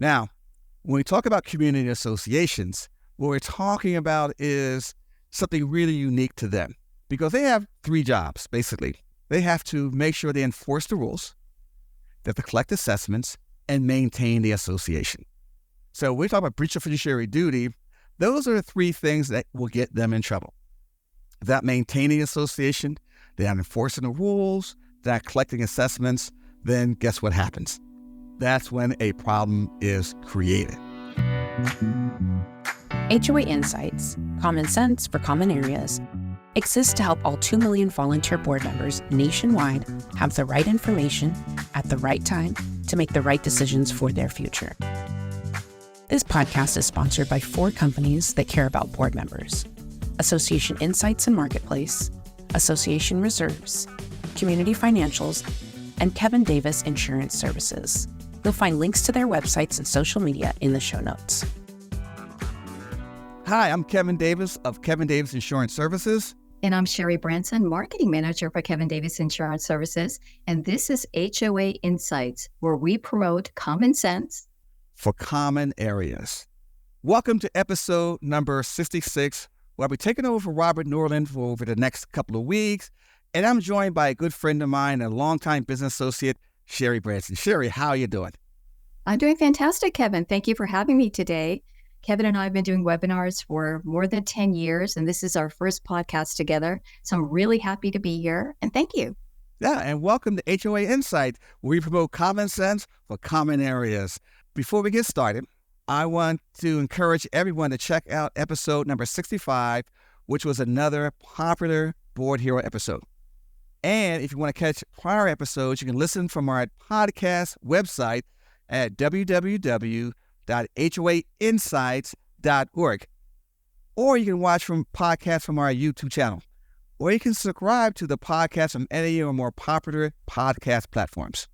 Now, when we talk about community associations, what we're talking about is something really unique to them because they have three jobs, basically. They have to make sure they enforce the rules, they have to collect assessments, and maintain the association. So when we talk about breach of fiduciary duty, those are the three things that will get them in trouble. Without maintaining the association, they're not enforcing the rules, they're not collecting assessments, then guess what happens? That's when a problem is created. HOA Insights, common sense for common areas, exists to help all 2 million volunteer board members nationwide have the right information at the right time to make the right decisions for their future. This podcast is sponsored by 4 companies that care about board members: Association Insights and Marketplace, Association Reserves, Community Financials, and Kevin Davis Insurance Services. You'll find links to their websites and social media in the show notes. Hi, I'm Kevin Davis of Kevin Davis Insurance Services. And I'm Sherry Branson, Marketing Manager for Kevin Davis Insurance Services. And this is HOA Insights, where we promote common sense for common areas. Welcome to episode number 66, where I'll be taking over for Robert Norland for over the next couple of weeks. And I'm joined by a good friend of mine and a longtime business associate, Sherry Branson. Sherry, how are you doing? I'm doing fantastic, Kevin. Thank you for having me today. Kevin and I have been doing webinars for more than 10 years, and this is our first podcast together. So I'm really happy to be here, and thank you. Yeah, and welcome to HOA Insight, where we promote common sense for common areas. Before we get started, I want to encourage everyone to check out episode number 65, which was another popular Board Hero episode. And if you want to catch prior episodes, you can listen from our podcast website at www.hoainsights.org. Or you can watch from podcasts from our YouTube channel. Or you can subscribe to the podcast from any of our more popular podcast platforms.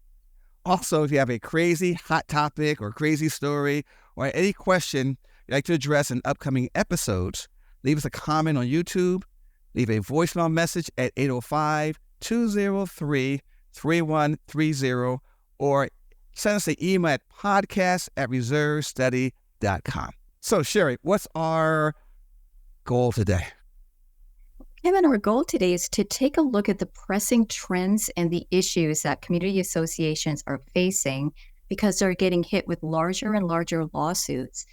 Also, if you have a crazy hot topic or crazy story or any question you'd like to address in upcoming episodes, leave us a comment on YouTube, leave a voicemail message at 805-203-3130, or send us an email at podcast@reservestudy.com. So, Sherry, what's our goal today? Kevin, our goal today is to take a look at the pressing trends and the issues that community associations are facing because they're getting hit with larger and larger lawsuits.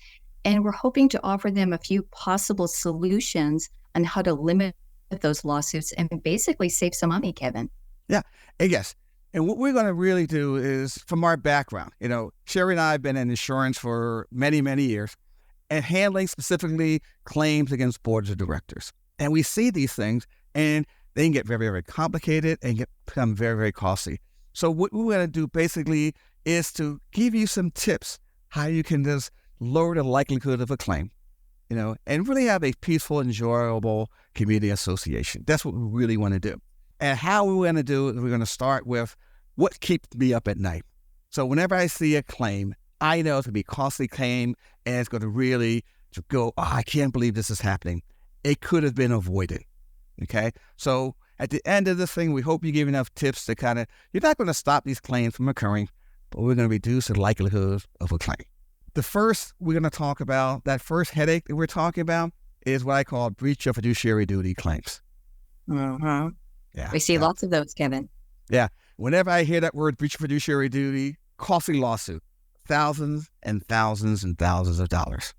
And we're hoping to offer them a few possible solutions on how to limit those lawsuits and basically save some money, Kevin. Yeah, and yes. And what we're going to really do is, from our background, Sherry and I have been in insurance for many, many years and handling specifically claims against boards of directors. And we see these things, and they can get very, very complicated and become very, very costly. So what we're going to do basically is to give you some tips how you can just lower the likelihood of a claim, and really have a peaceful, enjoyable community association. That's what we really want to do. And how we're going to do it, we're going to start with what keeps me up at night. So whenever I see a claim, I know it's going to be a costly claim, and it's going to really go, I can't believe this is happening. It could have been avoided, okay? So at the end of this thing, we hope you give enough tips to you're not going to stop these claims from occurring, but we're going to reduce the likelihood of a claim. The first we're going to talk about, that first headache that we're talking about, is what I call breach of fiduciary duty claims. Mm-hmm. Yeah, we see lots of those, Kevin. Yeah. Whenever I hear that word, breach of fiduciary duty, costly lawsuit, thousands and thousands and thousands of dollars,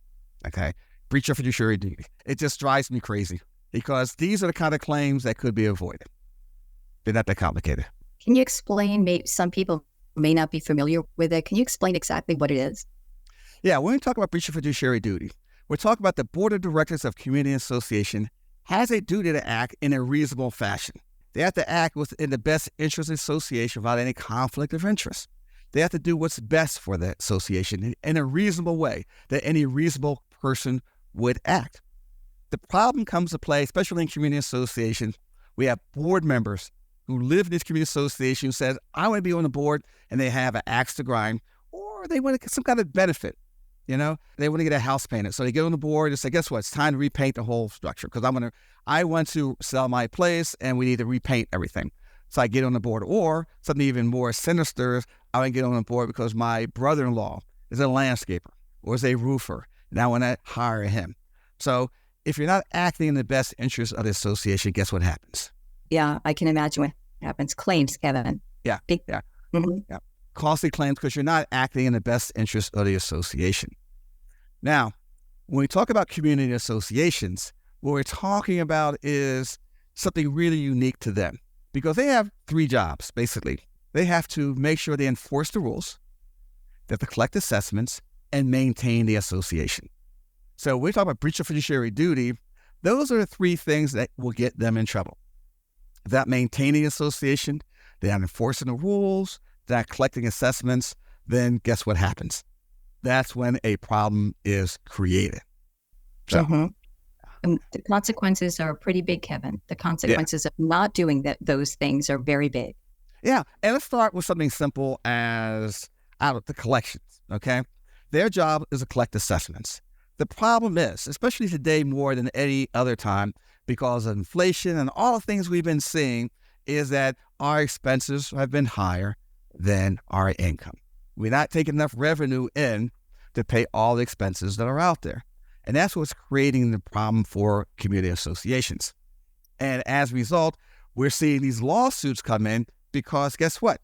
okay? Breach of fiduciary duty. It just drives me crazy because these are the kind of claims that could be avoided. They're not that complicated. Can you explain, maybe some people may not be familiar with it. Can you explain exactly what it is? Yeah, when we talk about breach of fiduciary duty, we're talking about the board of directors of community association has a duty to act in a reasonable fashion. They have to act within the best interest of the association without any conflict of interest. They have to do what's best for the association in a reasonable way that any reasonable person would act. The problem comes to play, especially in community associations. We have board members who live in this community association who says, I want to be on the board, and they have an axe to grind, or they want to get some kind of benefit. They want to get a house painted. So they get on the board and say, guess what? It's time to repaint the whole structure because I want to sell my place and we need to repaint everything. So I get on the board. Or something even more sinister is I want to get on the board because my brother-in-law is a landscaper or is a roofer, and I want to hire him. So if you're not acting in the best interest of the association, guess what happens? Yeah, I can imagine what happens. Claims, Kevin. Yeah, Big, yeah, Mhm. yeah. Costly claims because you're not acting in the best interest of the association. Now, when we talk about community associations, what we're talking about is something really unique to them because they have 3 jobs, basically. They have to make sure they enforce the rules, they have to collect assessments, and maintain the association. So when we talk about breach of fiduciary duty, those are the 3 things that will get them in trouble. Without maintaining the association, they're not enforcing the rules, they're not collecting assessments, then guess what happens? That's when a problem is created. So, Mhm. And the consequences are pretty big, Kevin. The consequences of not doing those things are very big. yeah. And let's start with something simple as out of the collections, okay? Their job is to collect assessments. The problem is, especially today more than any other time, because of inflation and all the things we've been seeing, is that our expenses have been higher than our income. We're not taking enough revenue in to pay all the expenses that are out there. And that's what's creating the problem for community associations. And as a result, we're seeing these lawsuits come in because guess what?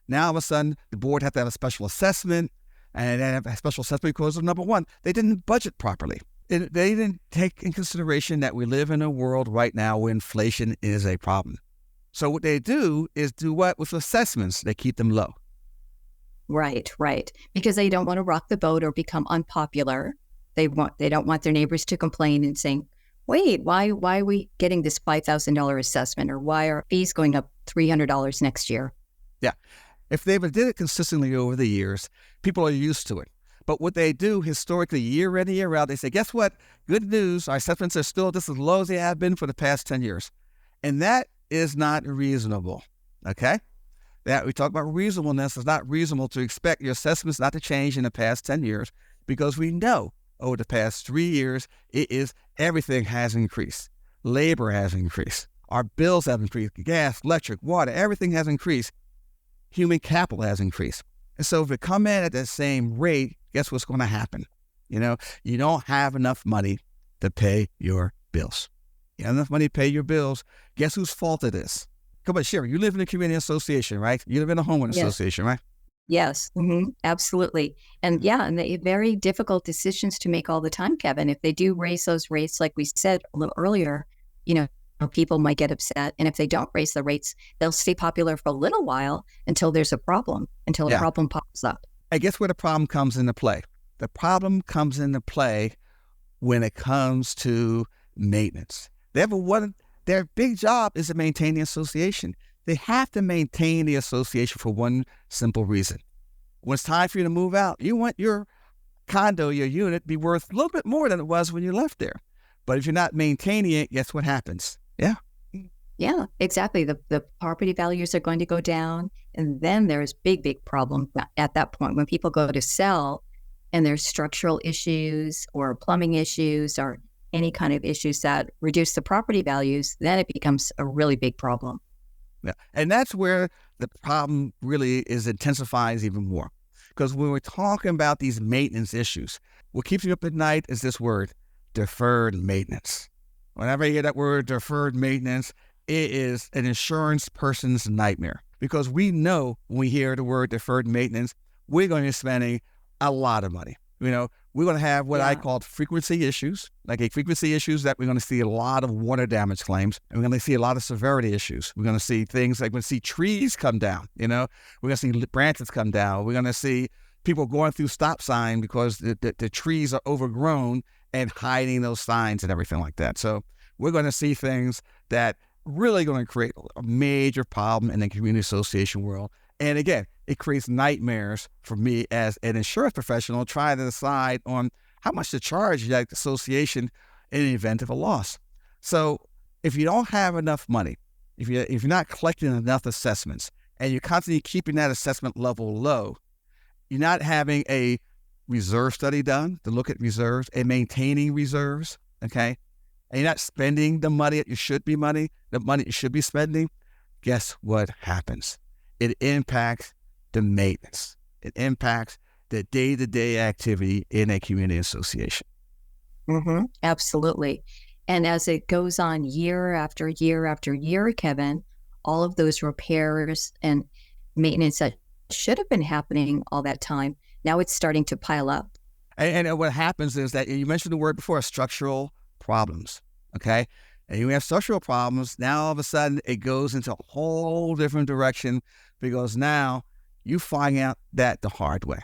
Now all of a sudden, the board has to have a special assessment, and they have a special assessment because of number one, they didn't budget properly. They didn't take in consideration that we live in a world right now where inflation is a problem. So what they do is do what? With assessments, they keep them low. Right, right. Because they don't want to rock the boat or become unpopular. They don't want their neighbors to complain and saying, wait, why are we getting this $5,000 assessment, or why are fees going up $300 next year? Yeah. If they did it consistently over the years, people are used to it. But what they do historically, year in and year out, they say, guess what? Good news, our assessments are still just as low as they have been for the past 10 years. And that is not reasonable, okay? That we talk about reasonableness. It's not reasonable to expect your assessments not to change in the past 10 years because we know over the past 3 years, everything has increased. Labor has increased. Our bills have increased. Gas, electric, water, everything has increased. Human capital has increased. And so if it come in at the same rate, guess what's going to happen? You don't have enough money to pay your bills. You have enough money to pay your bills. Guess whose fault it is? Come on, Sherry, you live in a community association, right? You live in a homeowner association, right? Yes, absolutely. And and they very difficult decisions to make all the time, Kevin. If they do raise those rates, like we said a little earlier, people might get upset. And if they don't raise the rates, they'll stay popular for a little while until there's a problem, until a problem pops up. I guess where the problem comes into play. The problem comes into play when it comes to maintenance. Their big job is to maintain the association. They have to maintain the association for one simple reason. When it's time for you to move out, you want your condo, your unit, be worth a little bit more than it was when you left there. But if you're not maintaining it, guess what happens? Yeah, exactly. The property values are going to go down. And then there's big problem at that point when people go to sell and there's structural issues or plumbing issues or any kind of issues that reduce the property values, then it becomes a really big problem. Yeah. And that's where the problem really intensifies even more. Because when we're talking about these maintenance issues, what keeps you up at night is this word, deferred maintenance. Whenever you hear that word, deferred maintenance, it is an insurance person's nightmare. Because we know when we hear the word deferred maintenance, we're going to be spending a lot of money. We're going to have what I call frequency issues, like frequency issues that we're going to see a lot of water damage claims, and we're going to see a lot of severity issues. We're going to see things like we're going to see trees come down, we're going to see branches come down. We're going to see people going through stop sign because the trees are overgrown and hiding those signs and everything like that. So we're going to see things that really going to create a major problem in the community association world. And again, it creates nightmares for me as an insurance professional trying to decide on how much to charge that association in the event of a loss. So if you don't have enough money, if you're not collecting enough assessments and you're constantly keeping that assessment level low, you're not having a reserve study done to look at reserves and maintaining reserves, okay? And you're not spending the money that the money you should be spending, guess what happens? It impacts the maintenance. It impacts the day-to-day activity in a community association. Absolutely. And as it goes on year after year after year, Kevin, all of those repairs and maintenance that should have been happening all that time, now it's starting to pile up. And what happens is that you mentioned the word before, structural problems, okay? And you have structural problems, now all of a sudden it goes into a whole different direction because now you find out that the hard way.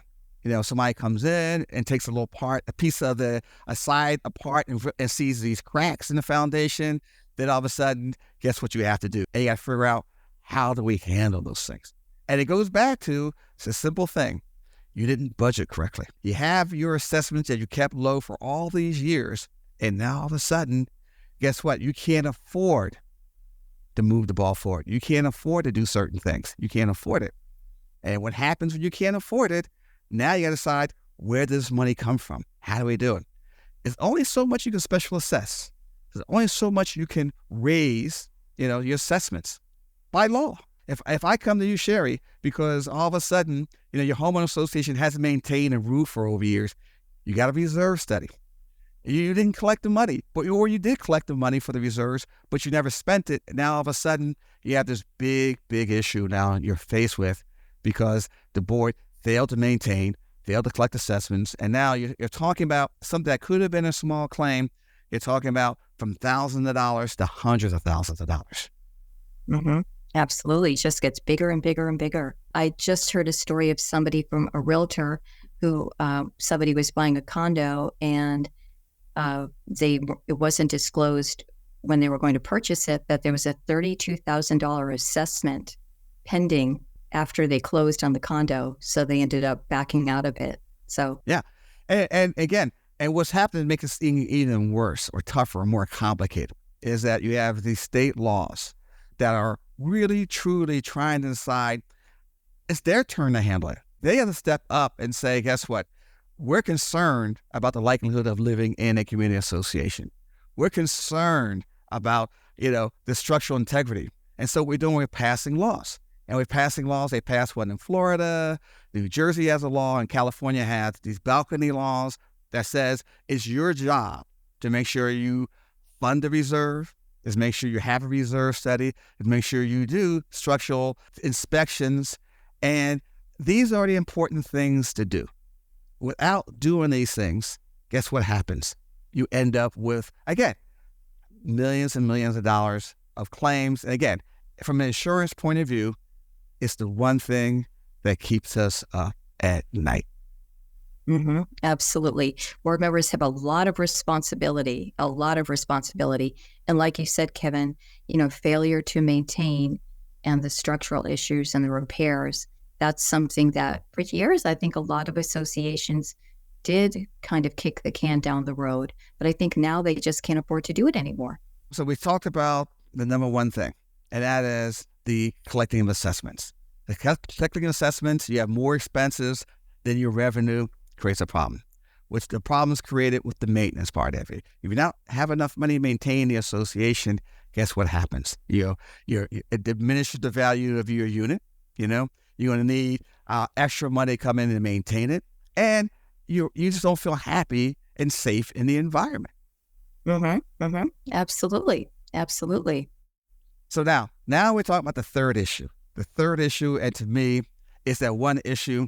Somebody comes in and takes a piece of a side apart and sees these cracks in the foundation. Then all of a sudden, guess what you have to do? And you got to figure out, how do we handle those things? And it goes back to, it's a simple thing. You didn't budget correctly. You have your assessments that you kept low for all these years. And now all of a sudden, guess what? You can't afford to move the ball forward. You can't afford to do certain things. You can't afford it. And what happens when you can't afford it? Now you got to decide, where does money come from? How do we do it? There's only so much you can special assess. There's only so much you can raise, your assessments by law. If I come to you, Sherry, because all of a sudden, your homeowner association hasn't maintained a roof for over years, you got a reserve study. You didn't collect the money, or you did collect the money for the reserves, but you never spent it. And now all of a sudden, you have this big, big issue now you're faced with because the board failed to maintain, failed to collect assessments, and now you're talking about something that could have been a small claim. You're talking about from thousands of dollars to hundreds of thousands of dollars. Absolutely. It just gets bigger and bigger and bigger. I just heard a story of somebody from a realtor who, somebody was buying a condo and it wasn't disclosed when they were going to purchase it that there was a $32,000 assessment pending after they closed on the condo. So they ended up backing out of it. So yeah. And again, and what's happening to make this even worse or tougher or more complicated is that you have these state laws that are really, truly trying to decide it's their turn to handle it. They have to step up and say, guess what? We're concerned about the likelihood of living in a community association. We're concerned about, the structural integrity. And so we're passing laws. And we're passing laws. They passed one in Florida. New Jersey has a law, and California has these balcony laws that says it's your job to make sure you fund the reserve, is make sure you have a reserve study, is make sure you do structural inspections. And these are the important things to do. Without doing these things, guess what happens? You end up with, again, millions and millions of dollars of claims. And again, from an insurance point of view, it's the one thing that keeps us up at night. Absolutely. Board members have a lot of responsibility. And like you said, Kevin, failure to maintain and the structural issues and the repairs, that's something that for years, I think a lot of associations did kind of kick the can down the road. But I think now they just can't afford to do it anymore. So we talked about the number one thing, and that is the collecting of assessments. The collecting of assessments, you have more expenses than your revenue, creates a problem, which the problem is created with the maintenance part of it. If you don't have enough money to maintain the association, guess what happens? It diminishes the value of your unit. You're going to need extra money to come in and maintain it, and you just don't feel happy and safe in the environment. Absolutely. So now we're talking about the third issue. The third issue, and to me, is that one issue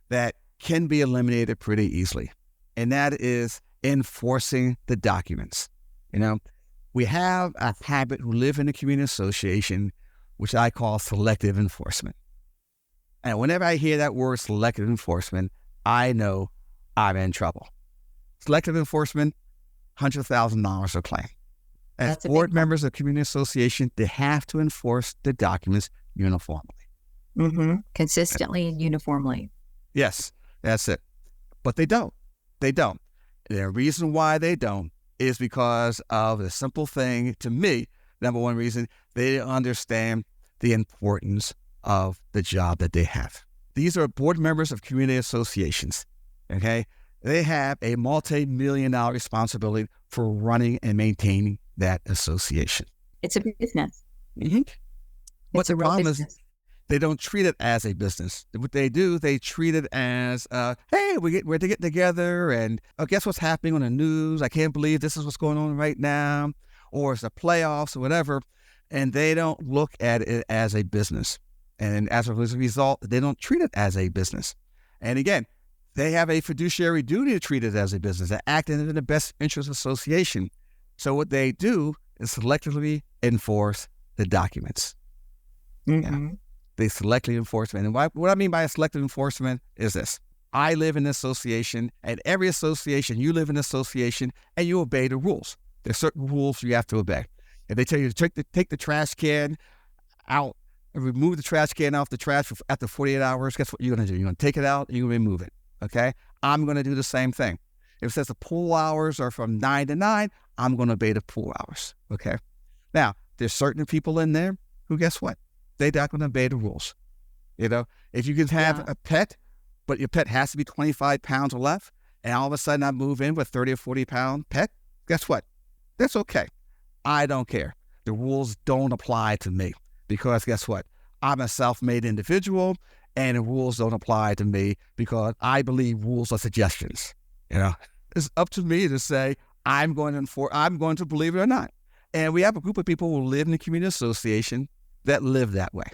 that can be eliminated pretty easily, and that is enforcing the documents. We have a habit who live in a community association, which I call selective enforcement. And whenever I hear that word selective enforcement, I know I'm in trouble. Selective enforcement, $100,000 a claim. As board members of community association, they have to enforce the documents uniformly. Consistently and uniformly. Yes, that's it. But they don't. The reason why they don't is because of the simple thing, to me, number one reason, they understand the importance of the job that they have. These are board members of community associations, okay? They have a multi-million-dollar responsibility for running and maintaining that association. It's a business. What the problem is, they don't treat it as a business. What they do, they treat it as, hey, we're to get together, and guess what's happening on the news? I can't believe this is what's going on right now, or it's the playoffs or whatever, and they don't look at it as a business. And as a result, they don't treat it as a business. And again, they have a fiduciary duty to treat it as a business, to act in the best interest association. So what they do is selectively enforce the documents. Mm-hmm. Yeah. They selectively enforce them. And what I mean by a selective enforcement is this. I live in an association, and every association, you live in an association, and you obey the rules. There's certain rules you have to obey. If they tell you to take the trash can out, and remove the trash can off the trash after 48 hours, guess what you're going to do? You're going to take it out and you're going to remove it, okay? I'm going to do the same thing. If it says the pool hours are from 9 to 9, I'm going to obey the pool hours, okay? Now, there's certain people in there who, guess what? They're not going to obey the rules. You know, if you can have a pet, but your pet has to be 25 pounds or less, and all of a sudden I move in with 30 or 40 pound pet, guess what? That's okay. I don't care. The rules don't apply to me. Because guess what? I'm a self-made individual, and the rules don't apply to me because I believe rules are suggestions. You know, it's up to me to say I'm going to believe it or not. And we have a group of people who live in the community association that live that way.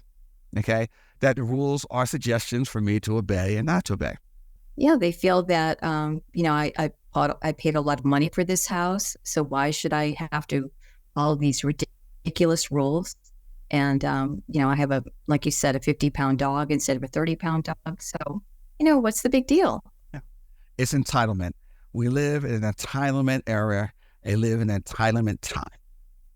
Okay, that the rules are suggestions for me to obey and not to obey. Yeah, they feel that I paid a lot of money for this house, so why should I have to follow these ridiculous rules? And, I have like you said, a 50-pound dog instead of a 30-pound dog. So, what's the big deal? Yeah. It's entitlement. We live in an entitlement era. I live in entitlement time.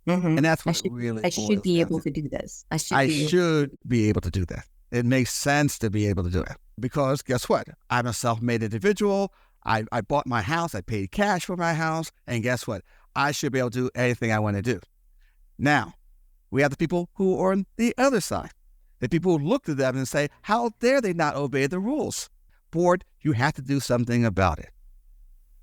Mm-hmm. And that's what I should be able to do this. I should be able to do that. It makes sense to be able to do it. Because guess what? I'm a self-made individual. I bought my house. I paid cash for my house. And guess what? I should be able to do anything I want to do. Now, we have the people who are on the other side. The people who look to them and say, how dare they not obey the rules? Board, you have to do something about it.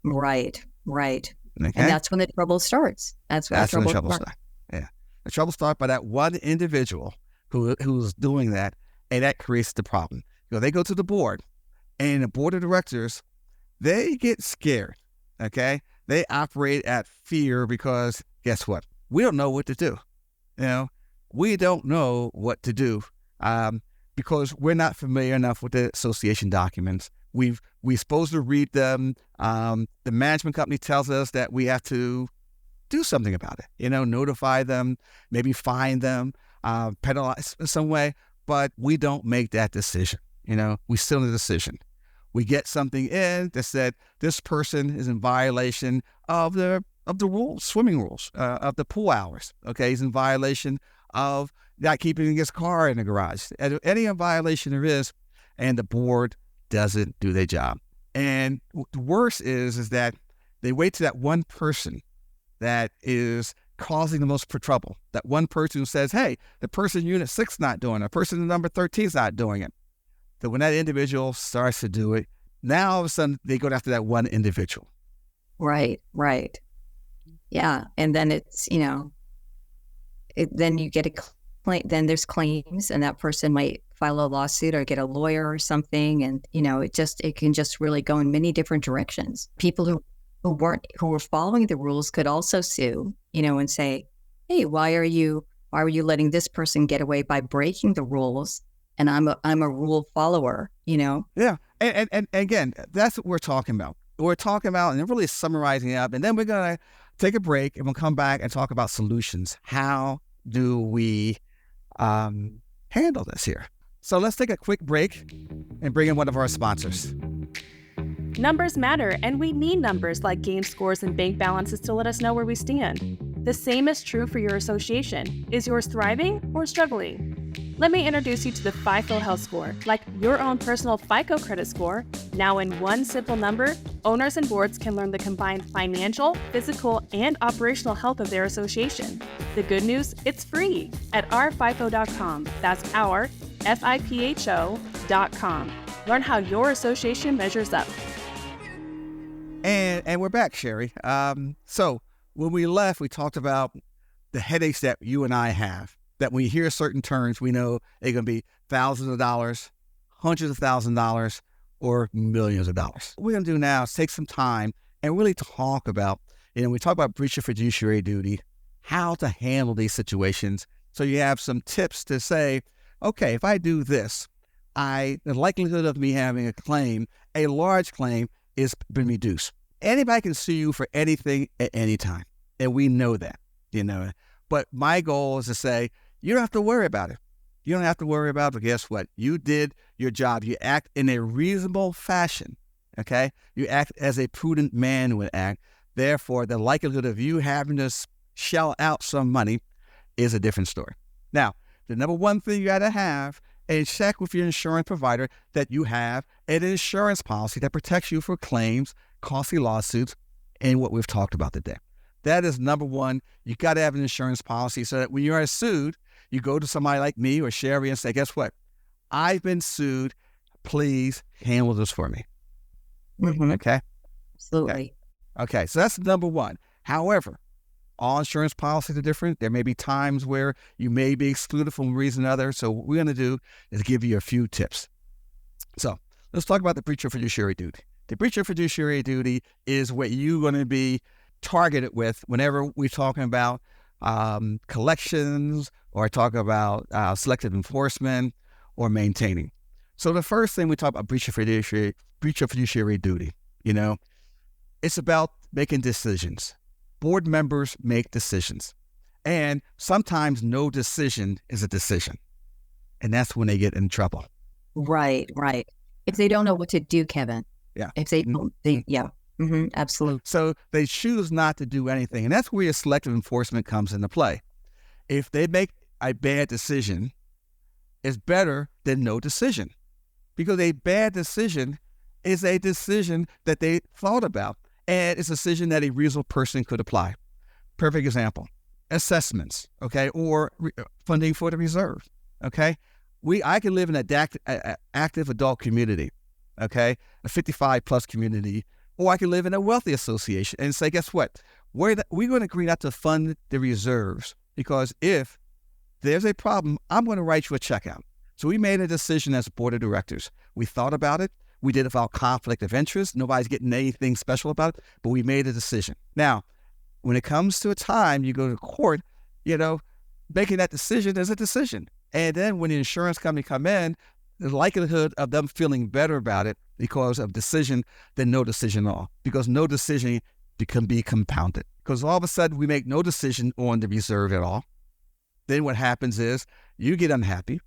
Right. Okay? And that's when the trouble starts. That's when the trouble starts. Yeah. The trouble starts by that one individual who's doing that, and that creates the problem. They go to the board, and the board of directors, they get scared, okay? They operate at fear because guess what? We don't know what to do. We don't know what to do because we're not familiar enough with the association documents. We're supposed to read them. The management company tells us that we have to do something about it. Notify them, maybe fine them, penalize in some way. But we don't make that decision. We still need a decision. We get something in that said this person is in violation of the rules, swimming rules, of the pool hours. Okay, he's in violation of not keeping his car in the garage. Any violation there is, and the board doesn't do their job. And the worst is that they wait to that one person that is causing the most trouble. That one person who says, hey, the person in Unit 6 not doing it, the person in number 13 is not doing it. So when that individual starts to do it, now all of a sudden they go after that one individual. Right. Yeah. And then it's, then you get a claim, then there's claims, and that person might file a lawsuit or get a lawyer or something. And, it can just really go in many different directions. People who were following the rules could also sue, and say, hey, why are you letting this person get away by breaking the rules? And I'm a rule follower, Yeah. And again, that's what we're talking about. We're talking about and really summarizing it up. And then we're going to take a break and we'll come back and talk about solutions. How do we handle this here? So let's take a quick break and bring in one of our sponsors. Numbers matter, and we need numbers like game scores and bank balances to let us know where we stand. The same is true for your association. Is yours thriving or struggling? Let me introduce you to the FICO Health Score, like your own personal FICO credit score. Now in one simple number, owners and boards can learn the combined financial, physical, and operational health of their association. The good news, it's free at ourfico.com. That's our, FIPHO.com. Learn how your association measures up. And we're back, Sherry. So when we left, we talked about the headaches that you and I have that when you hear certain terms, we know they're going to be thousands of dollars, hundreds of thousands of dollars, or millions of dollars. What we're going to do now is take some time and really talk about, we talk about breach of fiduciary duty, how to handle these situations. So you have some tips to say, okay, if I do this, the likelihood of me having a large claim, is been reduced. Anybody can sue you for anything at any time. And we know that, But my goal is to say, you don't have to worry about it. You don't have to worry about it, but guess what? You did your job. You act in a reasonable fashion, okay? You act as a prudent man would act. Therefore, the likelihood of you having to shell out some money is a different story. Now, the number one thing you got to have is check with your insurance provider that you have an insurance policy that protects you for claims, costly lawsuits, and what we've talked about today. That is number one. You got to have an insurance policy so that when you are sued, you go to somebody like me or Sherry and say, guess what? I've been sued. Please handle this for me. Mm-hmm. Okay? Absolutely. Okay, so that's number one. However, all insurance policies are different. There may be times where you may be excluded for one reason or another. So what we're going to do is give you a few tips. So let's talk about the breach of fiduciary duty. The breach of fiduciary duty is what you're going to be targeted with whenever we're talking about collections or talk about selective enforcement or maintaining. So the first thing we talk about breach of fiduciary duty, it's about making decisions. Board members make decisions, and sometimes no decision is a decision, and that's when they get in trouble. Right. If they don't know what to do, Kevin. Yeah. If they don't, absolutely. So they choose not to do anything, and that's where your selective enforcement comes into play. If they make a bad decision, it's better than no decision, because a bad decision is a decision that they thought about, and it's a decision that a reasonable person could apply. Perfect example, assessments, okay, or funding for the reserve, okay? I can live in an active adult community, okay, a 55-plus community, or I can live in a wealthy association and say, guess what? We're going to agree not to fund the reserves, because if there's a problem, I'm going to write you a check out. So we made a decision as a board of directors. We thought about it. We did it without conflict of interest. Nobody's getting anything special about it, but we made a decision. Now, when it comes to a time you go to court, making that decision is a decision. And then when the insurance company come in, the likelihood of them feeling better about it because of decision than no decision at all, because no decision can be compounded. Because all of a sudden we make no decision on the reserve at all. Then what happens is you get unhappy.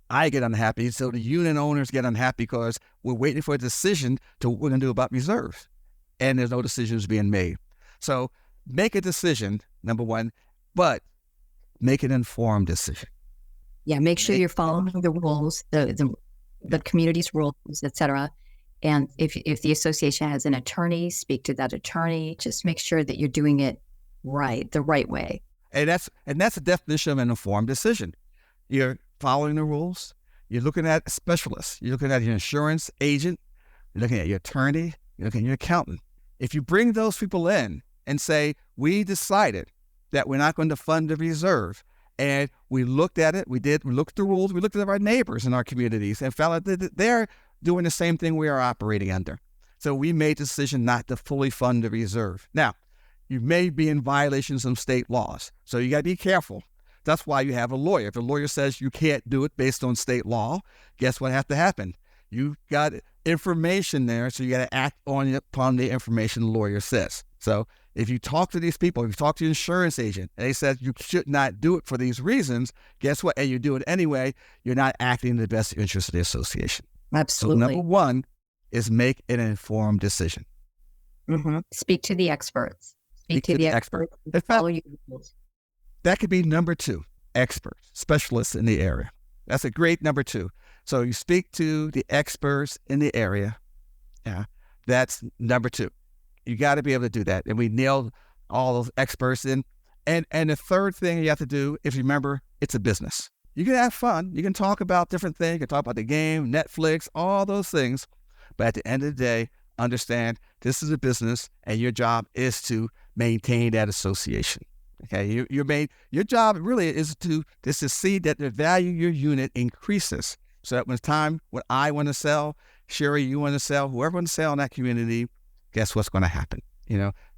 I get unhappy, so the unit owners get unhappy because we're waiting for a decision to what we're going to do about reserves, and there's no decisions being made. So make a decision, number one, but make an informed decision. Yeah, make sure you're following the rules, the community's rules, et cetera. And if the association has an attorney, speak to that attorney. Just make sure that you're doing it right, the right way. And that's the definition of an informed decision. You're following the rules. You're looking at specialists. You're looking at your insurance agent. You're looking at your attorney. You're looking at your accountant. If you bring those people in and say, we decided that we're not going to fund the reserve, and we looked at it, we looked at the rules, we looked at our neighbors in our communities and found out that they're doing the same thing we are operating under. So we made the decision not to fully fund the reserve. Now, you may be in violation of some state laws, so you got to be careful. That's why you have a lawyer. If a lawyer says you can't do it based on state law, guess what has to happen? You got information there, so you got to act upon the information the lawyer says. So if you talk to these people, if you talk to your insurance agent, and they said you should not do it for these reasons, guess what? And you do it anyway, you're not acting in the best interest of the association. Absolutely. So number one is make an informed decision. Mm-hmm. Speak to the experts. Speak to the experts. In fact, that could be number two, experts, specialists in the area. That's a great number two. So you speak to the experts in the area. Yeah, that's number two. You got to be able to do that. And we nailed all those experts in. And the third thing you have to do is remember, it's a business. You can have fun. You can talk about different things. You can talk about the game, Netflix, all those things. But at the end of the day, understand this is a business and your job is to maintain that association. Okay, your job really is to see that the value of your unit increases. So that when it's time, when I want to sell, Sherry, you want to sell, whoever wants to sell in that community, guess what's going to happen?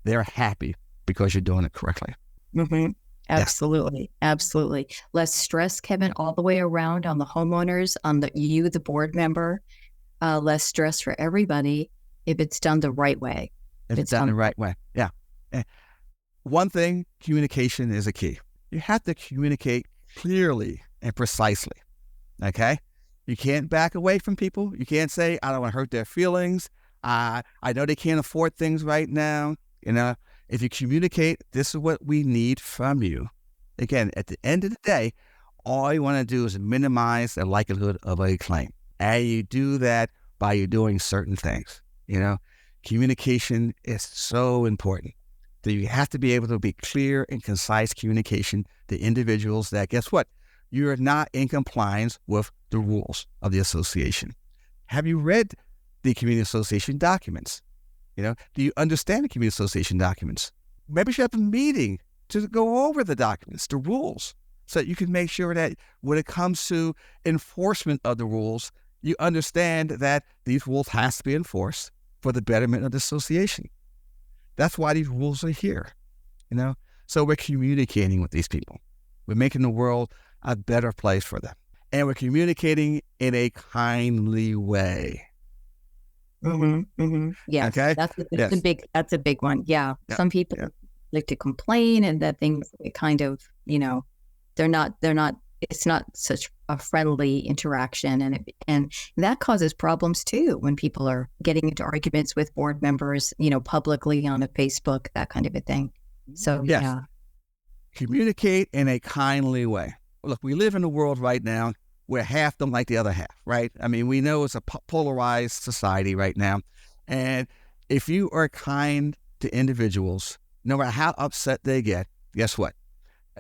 They're happy because you're doing it correctly. Mm-hmm. Absolutely. Yeah. Absolutely. Less stress, Kevin, all the way around on the homeowners, on the board member, less stress for everybody if it's done the right way. If it's done the right way. Yeah. One thing, communication is a key. You have to communicate clearly and precisely. Okay? You can't back away from people. You can't say, I don't want to hurt their feelings. I know they can't afford things right now. If you communicate, this is what we need from you. Again, at the end of the day, all you want to do is minimize the likelihood of a claim. And you do that by you doing certain things. Communication is so important. So you have to be able to be clear and concise communication to individuals that, guess what? You're not in compliance with the rules of the association. Have you read the community association documents? Do you understand the community association documents? Maybe you should have a meeting to go over the documents, the rules, so that you can make sure that when it comes to enforcement of the rules, you understand that these rules has to be enforced for the betterment of the association. That's why these rules are here, So we're communicating with these people. We're making the world a better place for them. And we're communicating in a kindly way. Mm-hmm. Mm-hmm. Yeah. Okay. That's a big one. Yeah. Some people like to complain and that things kind of, it's not such a friendly interaction. And that causes problems too when people are getting into arguments with board members, publicly on a Facebook, that kind of a thing. So, yeah. Communicate in a kindly way. Look, we live in a world right now where half don't like the other half, right? I mean, we know it's a polarized society right now. And if you are kind to individuals, no matter how upset they get, guess what?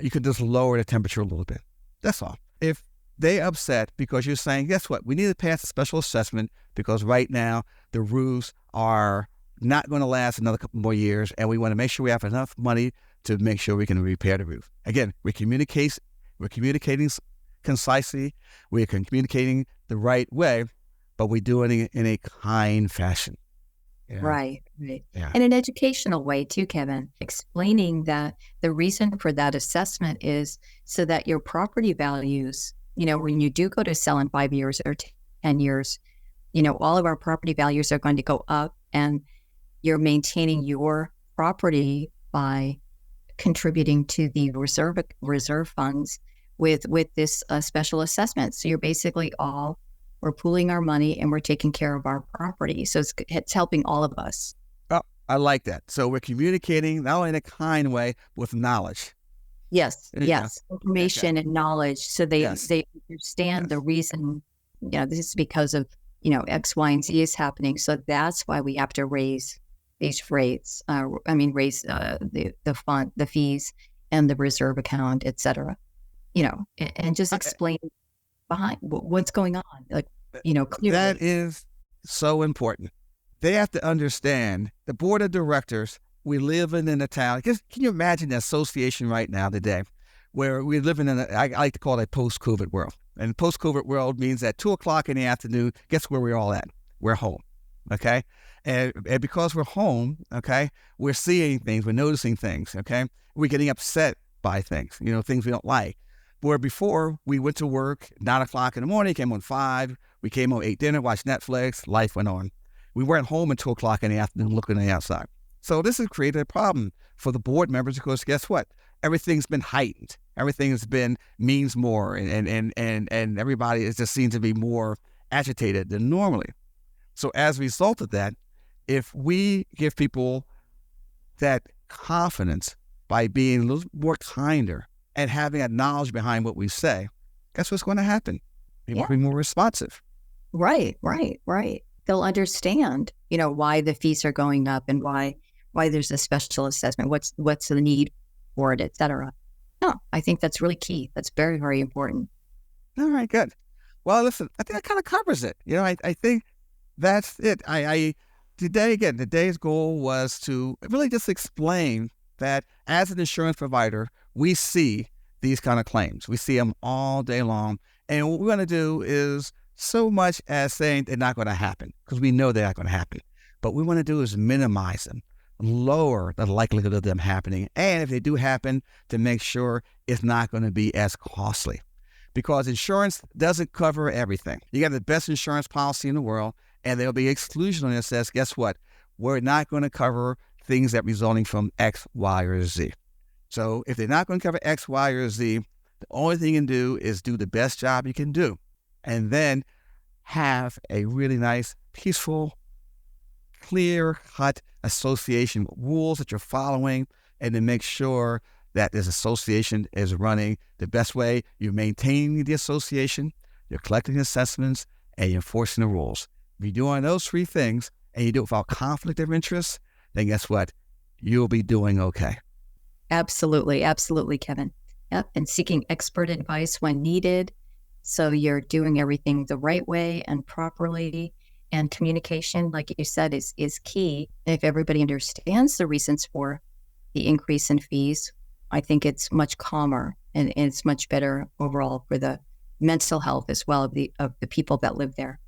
You can just lower the temperature a little bit. That's all. If they upset because you're saying, guess what? We need to pass a special assessment because right now the roofs are not going to last another couple more years, and we want to make sure we have enough money to make sure we can repair the roof. Again, we're communicating concisely, we're communicating the right way, but we're doing it in a kind fashion. Right. Yeah. In an educational way too, Kevin, explaining that the reason for that assessment is so that your property values, when you do go to sell in 5 years or 10 years, all of our property values are going to go up, and you're maintaining your property by contributing to the reserve funds with this special assessment. So you're basically we're pooling our money and we're taking care of our property. So it's helping all of us. Oh, I like that. So we're communicating not only in a kind way, with knowledge. Yes. Information and knowledge. So they understand the reason, this is because of, X, Y, and Z is happening. So that's why we have to raise these rates. Raise the fund, the fees, and the reserve account, et cetera. And just explain behind what's going on, clearly. That is so important. They have to understand the board of directors. We live in a town. Can you imagine the association right now today, where we're living in I like to call it a post-COVID world. And post-COVID world means at 2:00 in the afternoon, guess where we're all at? We're home. Okay. And because we're home, okay, we're seeing things, we're noticing things. Okay. We're getting upset by things, things we don't like. Where before we went to work 9:00 in the morning, came on 5, we came home, ate dinner, watched Netflix, life went on. We weren't home until 2:00 in the afternoon looking at the outside. So this has created a problem for the board members because guess what? Everything's been heightened. Everything has been means more, and everybody is just seen to be more agitated than normally. So as a result of that, if we give people that confidence by being a little more kinder and having a knowledge behind what we say, guess what's going to happen? People will be more responsive. Right. They'll understand, why the fees are going up and why there's a special assessment. What's the need for it, et cetera. No, I think that's really key. That's very, very important. All right, good. Well, listen, I think that kind of covers it. I think that's it. Today's goal was to really just explain that as an insurance provider, we see these kind of claims. We see them all day long. And what we're going to do is so much as saying they're not going to happen, because we know they're not going to happen. But what we want to do is minimize them, lower the likelihood of them happening. And if they do happen, to make sure it's not going to be as costly. Because insurance doesn't cover everything. You got the best insurance policy in the world, and there'll be exclusion on it that says, guess what? We're not going to cover things that resulting from X, Y, or Z. So if they're not going to cover X, Y, or Z, the only thing you can do is do the best job you can do, and then have a really nice, peaceful, clear-cut association with rules that you're following, and to make sure that this association is running the best way. You're maintaining the association, you're collecting assessments, and you're enforcing the rules. If you're doing those three things, and you do it without conflict of interest, then guess what? You'll be doing okay. Absolutely. Absolutely, Kevin. Yep. And seeking expert advice when needed. So you're doing everything the right way and properly. And communication, like you said, is key. If everybody understands the reasons for the increase in fees, I think it's much calmer and it's much better overall for the mental health as well of the people that live there.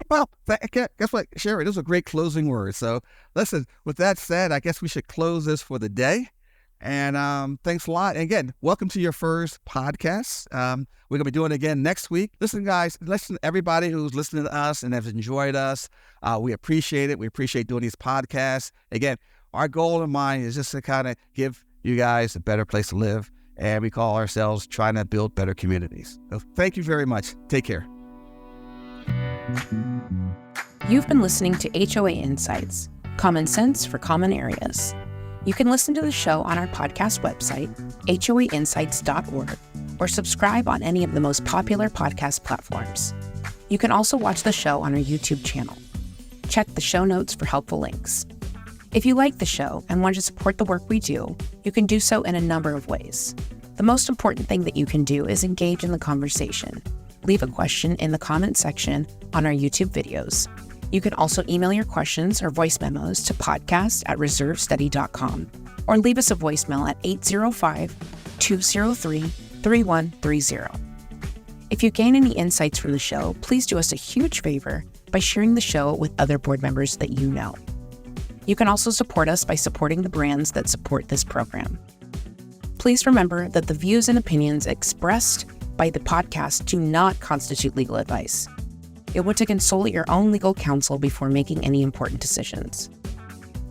Well, guess what, Sherry? Those are great closing words. So listen, with that said, I guess we should close this for the day. And thanks a lot. And again, welcome to your first podcast. We're going to be doing it again next week. Listen, guys, listen to everybody who's listening to us and has enjoyed us. We appreciate it. We appreciate doing these podcasts. Again, our goal in mind is just to kind of give you guys a better place to live. And we call ourselves trying to build better communities. So thank you very much. Take care. You've been listening to HOA Insights, common sense for common areas. You can listen to the show on our podcast website, hoainsights.org, or subscribe on any of the most popular podcast platforms. You can also watch the show on our YouTube channel. Check the show notes for helpful links. If you like the show and want to support the work we do, you can do so in a number of ways. The most important thing that you can do is engage in the conversation. Leave a question in the comment section on our YouTube videos. You can also email your questions or voice memos to podcast@reservestudy.com or leave us a voicemail at 805-203-3130. If you gain any insights from the show, please do us a huge favor by sharing the show with other board members that you know. You can also support us by supporting the brands that support this program. Please remember that the views and opinions expressed by the podcast do not constitute legal advice. You'll want to consult your own legal counsel before making any important decisions.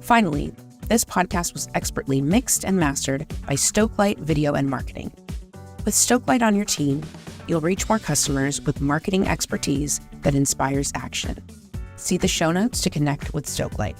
Finally, this podcast was expertly mixed and mastered by Stokelight Video and Marketing. With Stokelight on your team, you'll reach more customers with marketing expertise that inspires action. See the show notes to connect with Stokelight.